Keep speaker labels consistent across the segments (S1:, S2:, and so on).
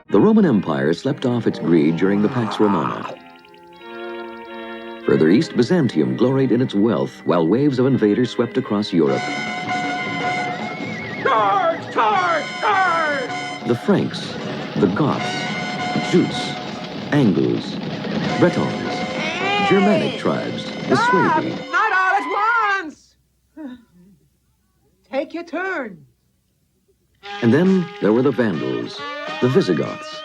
S1: The Roman Empire slept off its greed during the Pax Romana. Further east, Byzantium gloried in its wealth while waves of invaders swept across Europe.
S2: Charge! Charge! Charge!
S1: The Franks, the Goths, Jutes, Angles, Bretons, Germanic tribes, the Suevi.
S2: Not all at once! Take your turn.
S1: And then there were the Vandals, the Visigoths.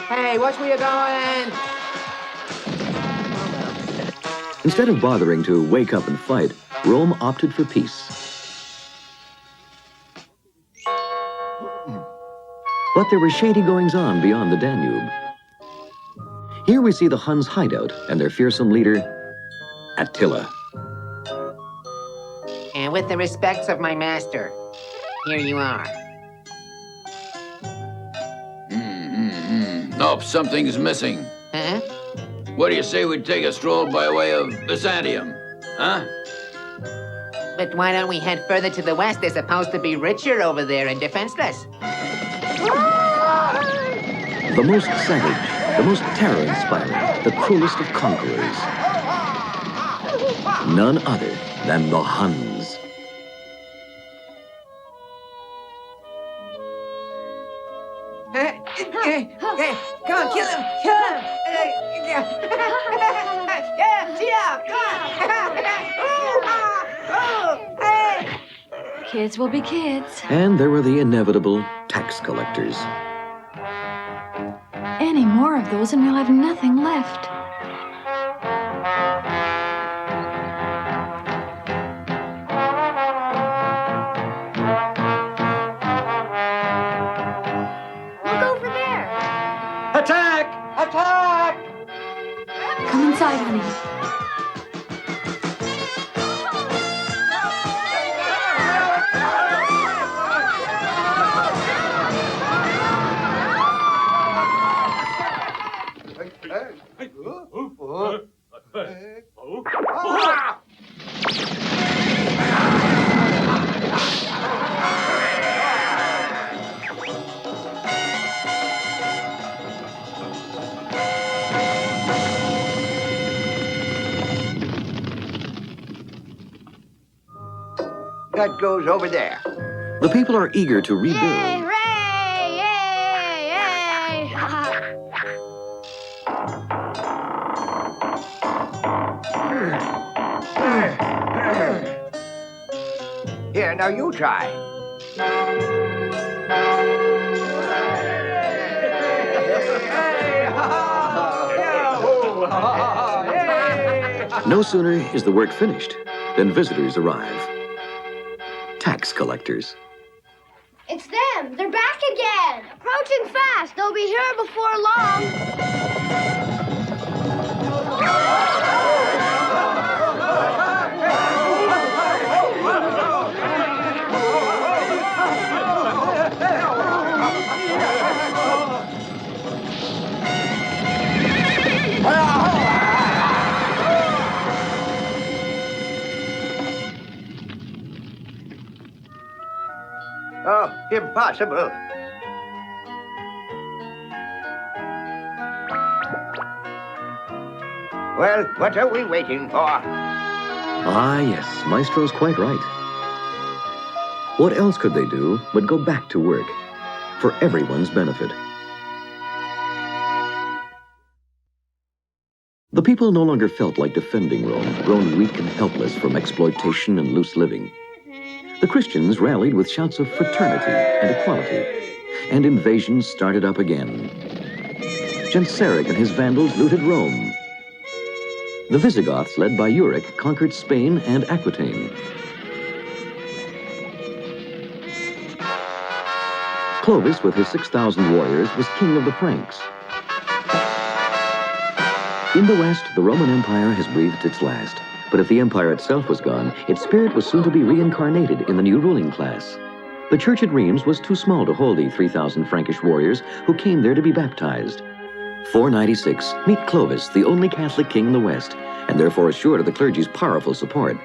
S2: Hey, watch where you're going!
S1: Instead of bothering to wake up and fight, Rome opted for peace. But there were shady goings-on beyond the Danube. Here we see the Huns' hideout and their fearsome leader, Attila.
S3: And with the respects of my master, here you are.
S4: Nope, something's missing.
S3: Huh?
S4: What do you say we take a stroll by way of Byzantium? Huh?
S3: But why don't we head further to the west? They're supposed to be richer over there and defenseless.
S1: The most savage, the most terror-inspiring, the cruelest of conquerors. None other than the Huns.
S2: Come on, kill him! Kill him!
S5: Kids will be kids.
S1: And there were the inevitable tax collectors.
S5: Any more of those and we'll have nothing left.
S6: Look over there.
S2: Attack! Attack!
S5: Come inside, honey.
S7: That goes over there.
S1: The people are eager to rebuild.
S6: Yay! Hooray! Yay! Yay!
S7: Here, now you try.
S1: No sooner is the work finished than visitors arrive. Tax collectors.
S6: It's them! They're back again! Approaching fast! They'll be here before long!
S7: Oh, impossible. Well, what are we waiting for?
S1: Ah, yes, Maestro's quite right. What else could they do but go back to work for everyone's benefit? The people no longer felt like defending Rome, grown weak and helpless from exploitation and loose living. The Christians rallied with shouts of fraternity and equality, and invasions started up again. Genseric and his Vandals looted Rome. The Visigoths, led by Euric, conquered Spain and Aquitaine. Clovis, with his 6,000 warriors, was king of the Franks. In the West, the Roman Empire has breathed its last. But if the empire itself was gone, its spirit was soon to be reincarnated in the new ruling class. The church at Rheims was too small to hold the 3,000 Frankish warriors who came there to be baptized. 496, meet Clovis, the only Catholic king in the West, and therefore assured of the clergy's powerful support.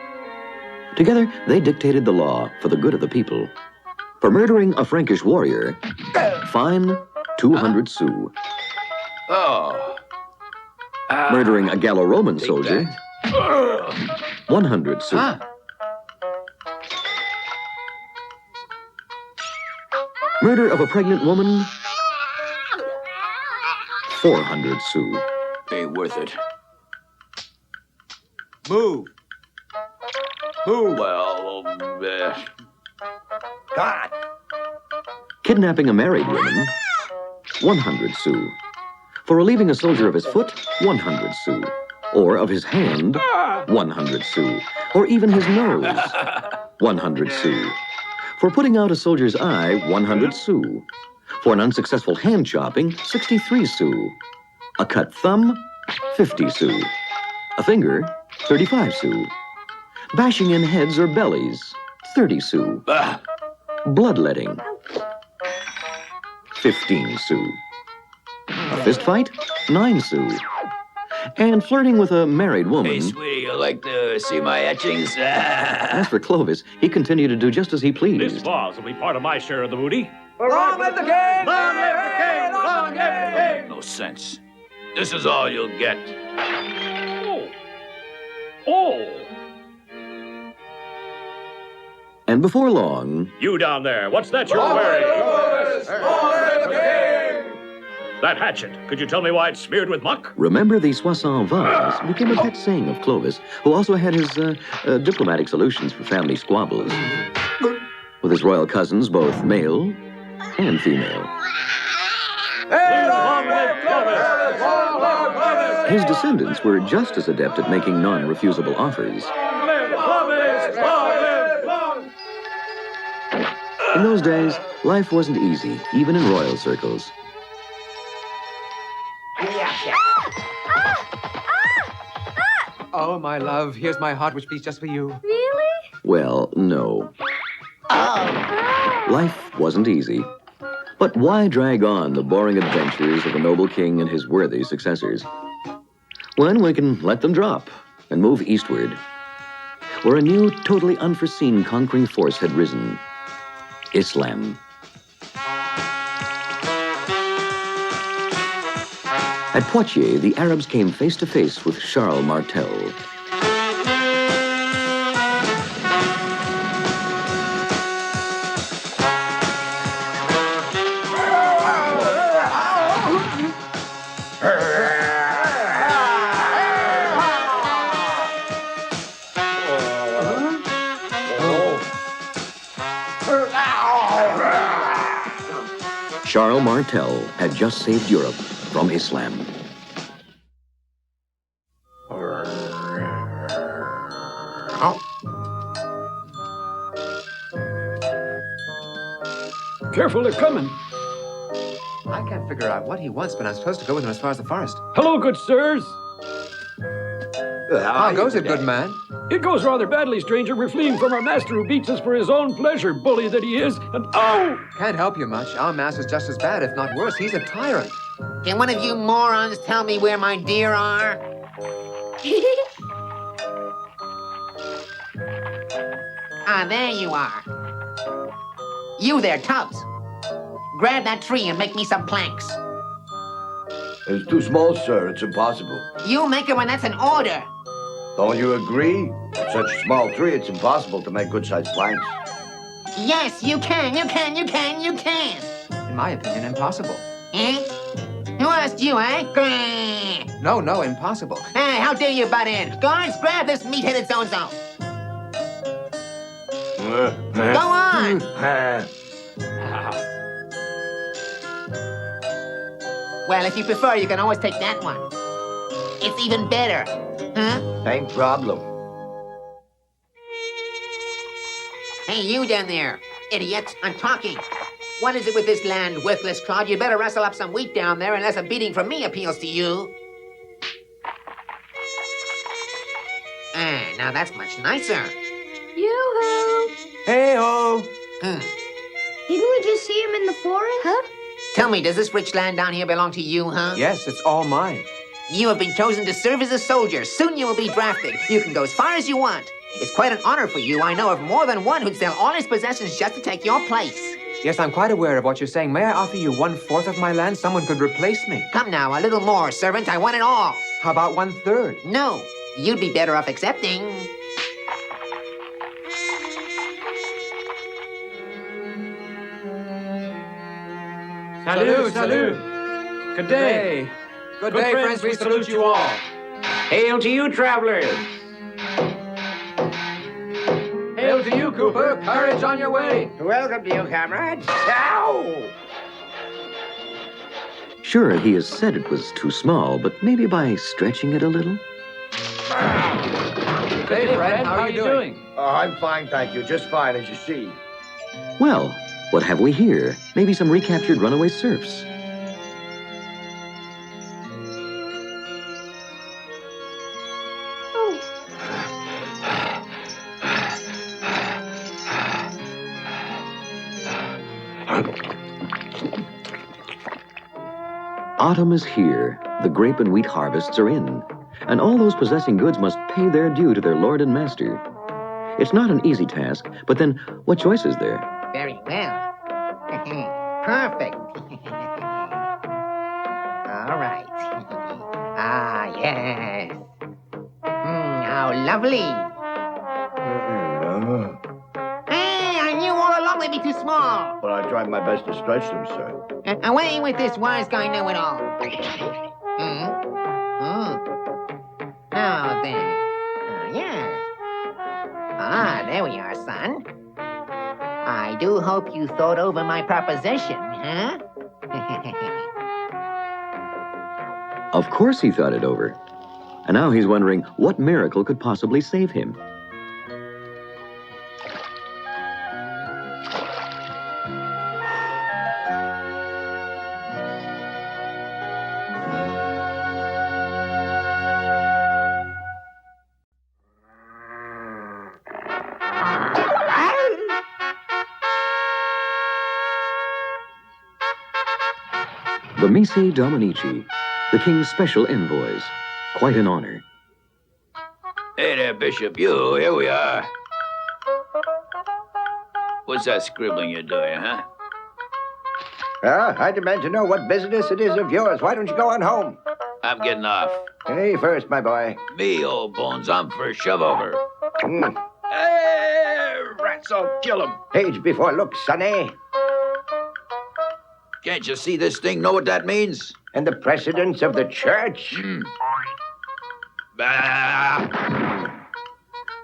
S1: Together, they dictated the law for the good of the people. For murdering a Frankish warrior, fine 200 sous.
S4: Oh.
S1: Murdering a Gallo-Roman
S4: Take
S1: soldier,
S4: that.
S1: 100 sous.
S3: Huh?
S1: Murder of a pregnant woman, 400 sous.
S4: Ain't worth it.
S2: Move. Move.
S4: Well,
S7: God.
S1: Kidnapping a married woman, 100 sous. For relieving a soldier of his foot, 100 sous. Or of his hand, 100 sous. Or even his nose, 100 sous. For putting out a soldier's eye, 100 sous. For an unsuccessful hand chopping, 63 sous. A cut thumb, 50 sous. A finger, 35 sous. Bashing in heads or bellies, 30 sous. Bloodletting, 15 sous. A fist fight, 9 sous. And flirting with a married woman.
S4: hey, sweetie, you like to see my etchings?
S1: As for Clovis, he continued to do just as he
S8: This
S1: pleased.
S8: vase will be part of my share of the booty.
S2: Long live the king! Long live the king! Long live the king!
S4: No sense. This is all you'll get.
S8: Oh. Oh.
S1: And before long,
S8: You down there, what's that you're
S2: Long live
S8: wearing?
S2: Clovis! Long live the king!
S8: That hatchet. Could you tell me why it's smeared with muck?
S1: remember the Soissons vase became a pet saying of Clovis, who also had his diplomatic solutions for family squabbles. With his royal cousins, both male and female.
S2: Hey, long live Clovis! Long live Clovis!
S1: His descendants were just as adept at making non-refusable offers.
S2: Long live Clovis! Long live Clovis!
S1: In those days, life wasn't easy, even in royal circles.
S2: Oh, my love, here's my heart which beats just for you.
S5: Really?
S1: Well, no. Life wasn't easy. But why drag on the boring adventures of a noble king and his worthy successors? When we can let them drop and move eastward, where a new, totally unforeseen conquering force had risen. Islam. At Poitiers, the Arabs came face to face with Charles Martel. Charles Martel had just saved Europe from Islam.
S8: Careful, they're coming.
S2: I can't figure out what he wants, but I'm supposed to go with him as far as the forest.
S8: Hello, good sirs.
S2: How goes it, good man?
S8: It goes rather badly, stranger. We're fleeing from our master who beats us for his own pleasure, bully that he is. And oh!
S2: Can't help you much. Our master's just as bad, if not worse. He's a tyrant.
S3: Can one of you morons tell me where my deer are? Ah, there you are. You there, Tubbs. Grab that tree and make me some planks.
S7: It's too small, sir. It's impossible.
S3: You make it when that's an order.
S7: Don't you agree? With such a small tree, it's impossible to make good-sized planks.
S3: Yes, you can.
S2: In my opinion, impossible.
S3: Eh? Who asked you, eh? Grrr.
S2: No, impossible.
S3: Hey, how dare you butt in? Guards, grab this meat-headed so-and-so. Go on. Well, if you prefer, you can always take that one. It's even better. Huh?
S7: Same problem.
S3: Hey, you down there. Idiot, I'm talking. What is it with this land, worthless clod? You better wrestle up some wheat down there unless a beating from me appeals to you. Ah, now that's much nicer.
S5: Yoo-hoo!
S2: Hey-ho!
S3: Hmm.
S6: Didn't we just see him in the forest?
S5: Huh?
S3: Tell me, does this rich land down here belong to you, huh?
S2: Yes, it's all mine.
S3: You have been chosen to serve as a soldier. Soon you will be drafted. You can go as far as you want. It's quite an honor for you. I know of more than one who'd sell all his possessions just to take your place.
S2: Yes, I'm quite aware of what you're saying. May I offer you 1/4 of my land? Someone could replace me.
S3: Come now, a little more, servant. I want it all.
S2: How about 1/3?
S3: No, you'd be better off accepting.
S8: Salut, salut. Good day.
S2: Good day, friends. We salute you all.
S4: Hail to you, travelers.
S2: Hail to you, Cooper. Courage on your way.
S3: Welcome to you, comrades. Ow!
S1: Sure, he has said it was too small, but maybe by stretching it a little?
S2: Hey, Fred. How are you doing?
S7: I'm fine, thank you. Just fine, as you see.
S1: Well, what have we here? Maybe some recaptured runaway serfs. Autumn is here. The grape and wheat harvests are in. And all those possessing goods must pay their due to their lord and master. It's not an easy task, but then what choice is there?
S3: Very well. Perfect. All right. Ah, yes. How lovely. Hey, I knew all along they'd be too small.
S7: But I tried my best to stretch them, sir.
S3: Away with this wise guy know-it-all. Now then. Yes. Ah, there we are, son. I do hope you thought over my proposition, huh?
S1: Of course he thought it over. And now he's wondering what miracle could possibly save him. The Missi Dominici, the king's special envoys. Quite an honor.
S4: Hey there, Bishop. Here we are. What's that scribbling you're doing, huh?
S7: I demand to know what business it is of yours. Why don't you go on home?
S4: I'm getting off.
S7: Hey, first, my boy.
S4: Me, old bones, I'm for shove over.
S7: Hey,
S4: Rats, I'll kill him.
S7: age before looks, sonny.
S4: Can't you see this thing? Know what that means?
S7: And the precedents of the church.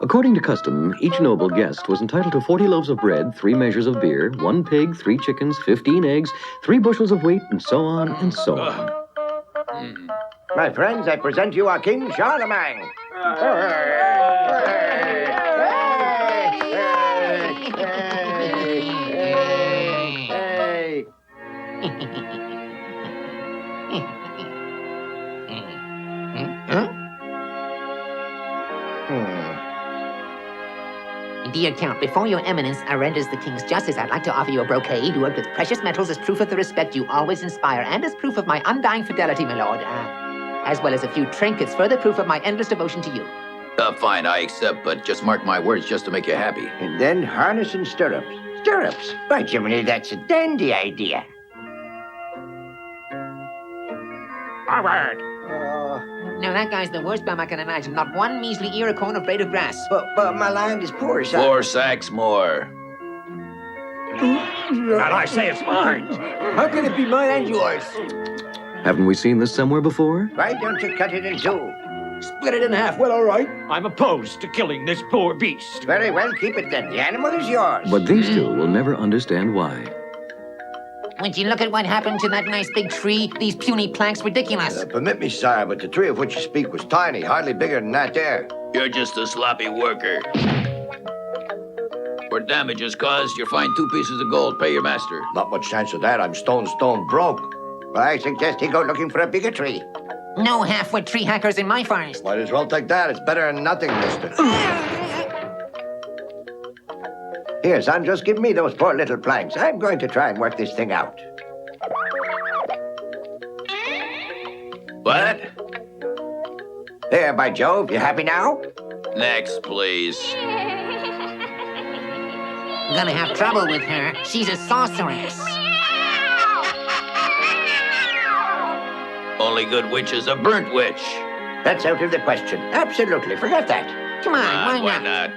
S1: According to custom, each noble guest was entitled to 40 loaves of bread, 3 measures of beer, 1 pig, 3 chickens, 15 eggs, 3 bushels of wheat, and so on and so on.
S7: My friends, I present you our King Charlemagne.
S3: Dear Count, before your eminence renders the king's justice, I'd like to offer you a brocade worked with precious metals as proof of the respect you always inspire, and as proof of my undying fidelity, my lord, as well as a few trinkets, further proof of my endless devotion to you.
S4: Fine, I accept, but just mark my words just to make you happy.
S7: And then harness and stirrups. Stirrups? By Jiminy, that's a dandy idea.
S3: Forward! Now, that guy's the worst bum I can imagine. Not one measly ear or corn of blade of grass.
S7: But my land is poor, son.
S4: 4 sacks more.
S8: And I say it's mine.
S7: How can it be mine and yours?
S1: Haven't we seen this somewhere before?
S7: Why don't you cut it in two?
S8: Split it in half. Well, all right. I'm opposed to killing this poor beast.
S7: Very well, keep it then. The animal is yours.
S1: But these two will never understand why.
S3: Would you look at what happened to that nice big tree? These puny planks, ridiculous.
S7: Permit me, sire, but the tree of which you speak was tiny, hardly bigger than that there.
S4: You're just a sloppy worker. For damages caused, you're fined 2 pieces of gold. Pay your master.
S7: Not much chance of that. I'm stone broke. I suggest he go looking for a bigger tree.
S3: No half-wit tree hackers in my forest.
S7: Might as well take that. It's better than nothing, mister. Here, son, just give me those 4 little planks. I'm going to try and work this thing out.
S4: What?
S7: There, by Jove, you happy now?
S4: Next, please.
S3: I'm gonna have trouble with her. She's a sorceress.
S4: Only good witch is a burnt witch.
S9: That's out of the question. Absolutely, forget that.
S3: Come on,
S4: Why not?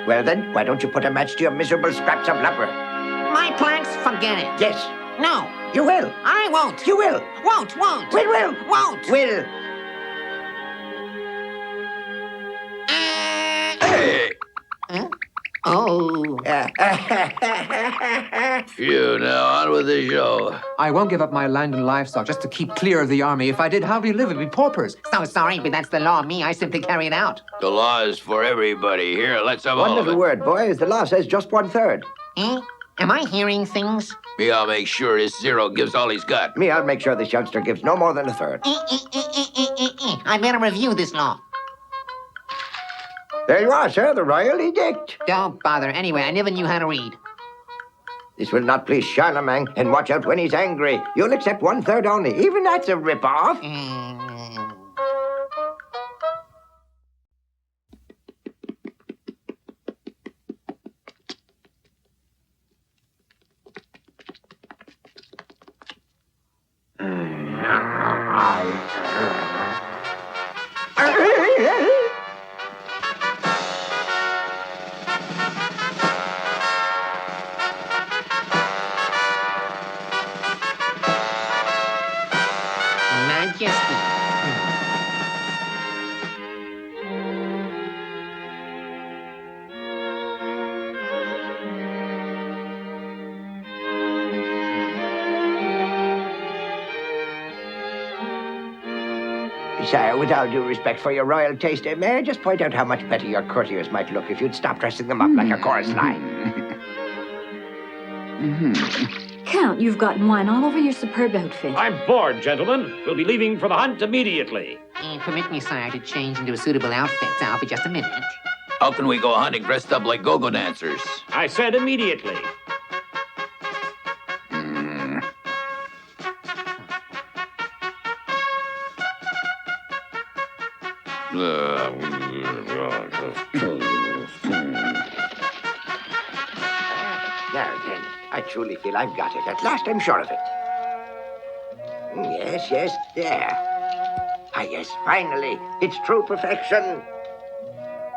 S9: Well then, why don't you put a match to your miserable scraps of lumber?
S3: My planks, forget it.
S9: Yes,
S3: No,
S9: you will.
S3: I won't.
S9: You will.
S3: Won't.
S9: Will.
S3: Won't.
S9: Will.
S4: Hey!
S3: Oh.
S4: Phew, now on with the show.
S2: I won't give up my land and livestock just to keep clear of the army. If I did, how do you live? It'd be paupers.
S3: So sorry, but that's the law. Me, I simply carry it out.
S4: The law is for everybody. Here, let's have
S9: One
S4: all of
S9: little
S4: it.
S9: word, boys. The law says just 1/3.
S3: Eh? Am I hearing things?
S4: Me, I'll make sure this Zero gives all he's got.
S9: Me, I'll make sure this youngster gives no more than 1/3.
S3: I better review this law.
S9: There you are, sir, the royal edict.
S3: Don't bother. Anyway, I never knew how to read.
S9: This will not please Charlemagne, and watch out when he's angry. You'll accept 1/3 only. Even that's a rip-off.
S3: Majesty.
S9: Sire, with all due respect for your royal taste, may I just point out how much better your courtiers might look if you'd stop dressing them up like a chorus line?
S5: Count, you've gotten wine all over your superb outfit.
S8: I'm bored, gentlemen. We'll be leaving for the hunt immediately.
S3: Permit me, sire, to change into a suitable outfit. I'll be just a minute.
S4: How can we go hunting dressed up like go-go dancers?
S8: I said immediately.
S9: Now then, I truly feel I've got it. At last, I'm sure of it. Yes, there. Ah, yes, finally. It's true perfection.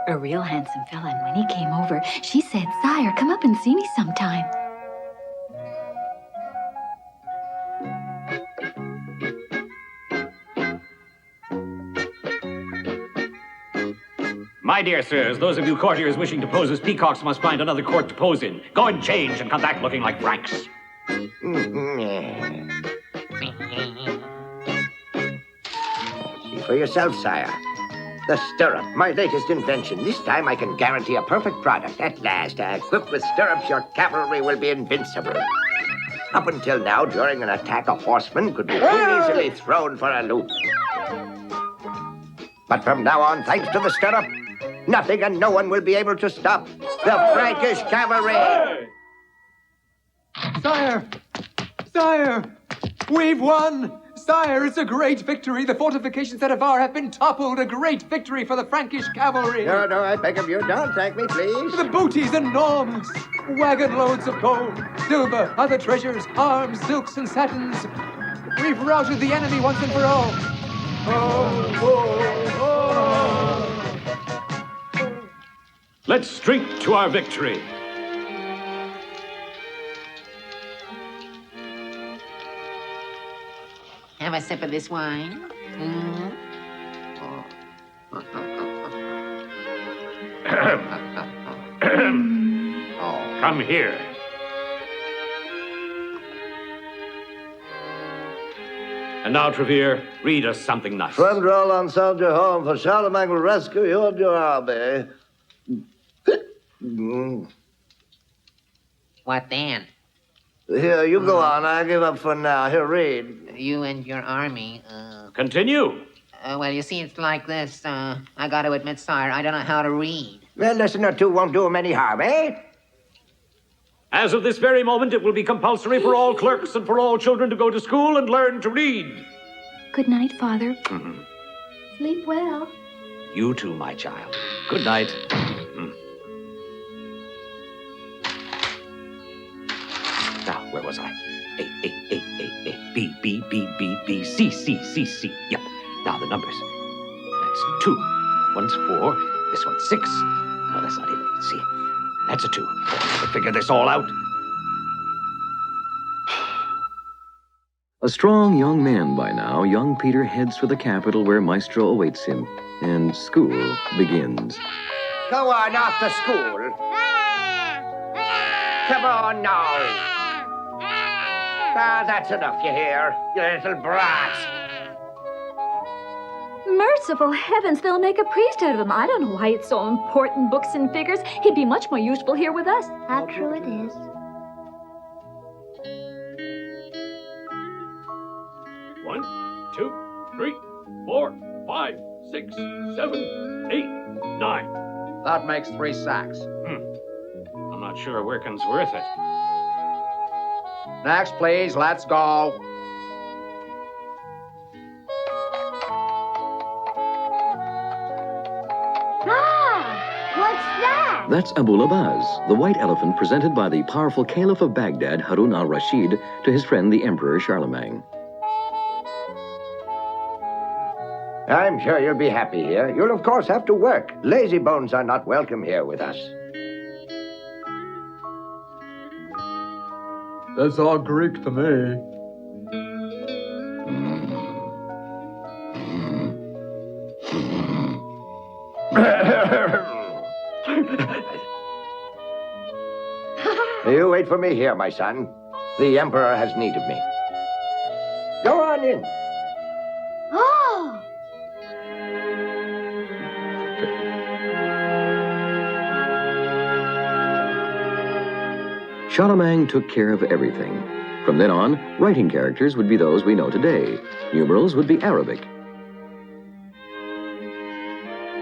S5: A real handsome fella, and when he came over, she said, "Sire, come up and see me sometime."
S8: My dear sirs, those of you courtiers wishing to pose as peacocks must find another court to pose in. Go and change and come back looking like Franks.
S9: See for yourself, sire. The stirrup, my latest invention. This time I can guarantee a perfect product. At last, equipped with stirrups, your cavalry will be invincible. Up until now, during an attack, a horseman could be too easily thrown for a loop. But from now on, thanks to the stirrup, nothing and no one will be able to stop the Frankish cavalry.
S2: Sire! Sire! We've won! Sire, it's a great victory. The fortifications at Avar have been toppled. A great victory for the Frankish cavalry.
S9: No, I beg of you, don't thank me, please.
S2: The booty's enormous. Wagon loads of gold, silver, other treasures, arms, silks, and satins. We've routed the enemy once and for all.
S8: Let's drink to our victory.
S3: Have a sip of this wine.
S8: Come here. And now, Trevere, read us something nice.
S7: Friend, roll on soldier home, for Charlemagne will rescue you and your army.
S3: What then?
S7: Here, you go on. I give up for now. Here, read.
S3: You and your army,
S8: Continue.
S3: well, you see, it's like this. I got to admit, sire, I don't know how to read.
S9: A lesson or two won't do him any harm, eh?
S8: As of this very moment, it will be compulsory for all clerks and for all children to go to school and learn to read.
S5: Good night, Father.
S6: Sleep well.
S8: You too, my child. Good night. C. Yep. Now the numbers. That's 2. One's 4. This one's 6. No, that's not it. See, that's a 2. We'll figure this all out.
S1: A strong young man by now, young Peter heads for the capital where Maestro awaits him, and school begins.
S9: Go on off to school. Come on now. Ah, that's enough, you hear? You little brat.
S5: Merciful heavens, they'll make a priest out of him. I don't know why it's so important, books and figures. He'd be much more useful here with us.
S6: How true it is.
S8: One, 2, 3, 4, 5, 6, 7, 8, 9.
S2: That makes 3 sacks.
S8: I'm not sure working's worth it.
S2: Next, please. Let's go.
S6: What's that?
S1: That's Abu Labaz, the white elephant presented by the powerful Caliph of Baghdad, Harun al-Rashid, to his friend the Emperor Charlemagne.
S9: I'm sure you'll be happy here. You'll, of course, have to work. Lazy bones are not welcome here with us.
S2: That's all Greek to me.
S9: You wait for me here, my son. The Emperor has need of me. Go on in.
S6: Oh!
S1: Charlemagne took care of everything. From then on, writing characters would be those we know today. Numerals would be Arabic.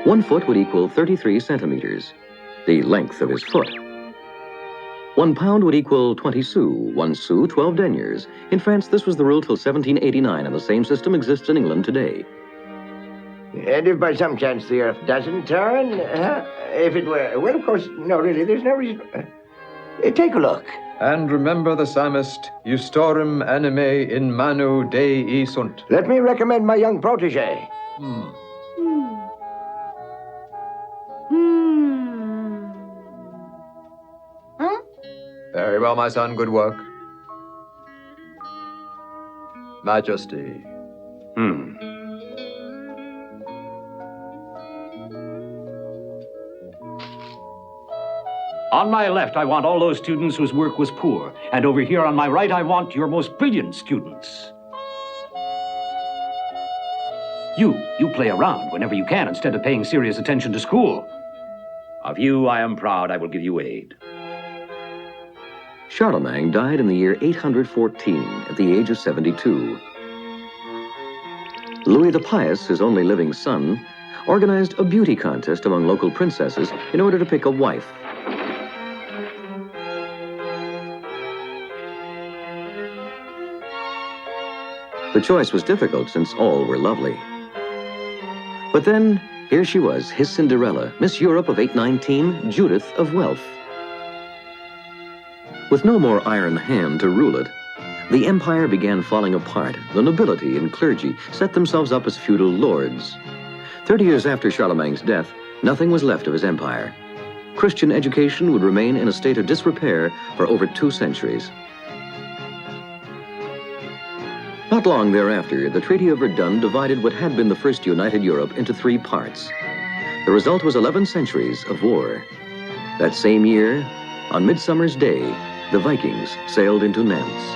S1: 1 foot would equal 33 centimeters, the length of his foot. 1 pound would equal 20 sous, 1 sou, 12 deniers. In France, this was the rule till 1789, and the same system exists in England today.
S9: And if by some chance the earth doesn't turn, if it were, well, of course, no, really, there's no reason. Take a look.
S2: And remember the psalmist, Eustorum anime in manu Dei sunt.
S9: Let me recommend my young protege.
S6: Huh?
S2: Very well, my son. Good work. Majesty.
S8: On my left, I want all those students whose work was poor. And over here on my right, I want your most brilliant students. You play around whenever you can instead of paying serious attention to school. Of you, I am proud. I will give you aid.
S1: Charlemagne died in the year 814 at the age of 72. Louis the Pious, his only living son, organized a beauty contest among local princesses in order to pick a wife. The choice was difficult since all were lovely. But then, here she was, his Cinderella, Miss Europe of 819, Judith of wealth. With no more iron hand to rule it, the empire began falling apart. The nobility and clergy set themselves up as feudal lords. 30 years after Charlemagne's death, nothing was left of his empire. Christian education would remain in a state of disrepair for over 2 centuries. Not long thereafter, the Treaty of Verdun divided what had been the first united Europe into 3 parts. The result was 11 centuries of war. That same year, on Midsummer's Day, the Vikings sailed into Nantes.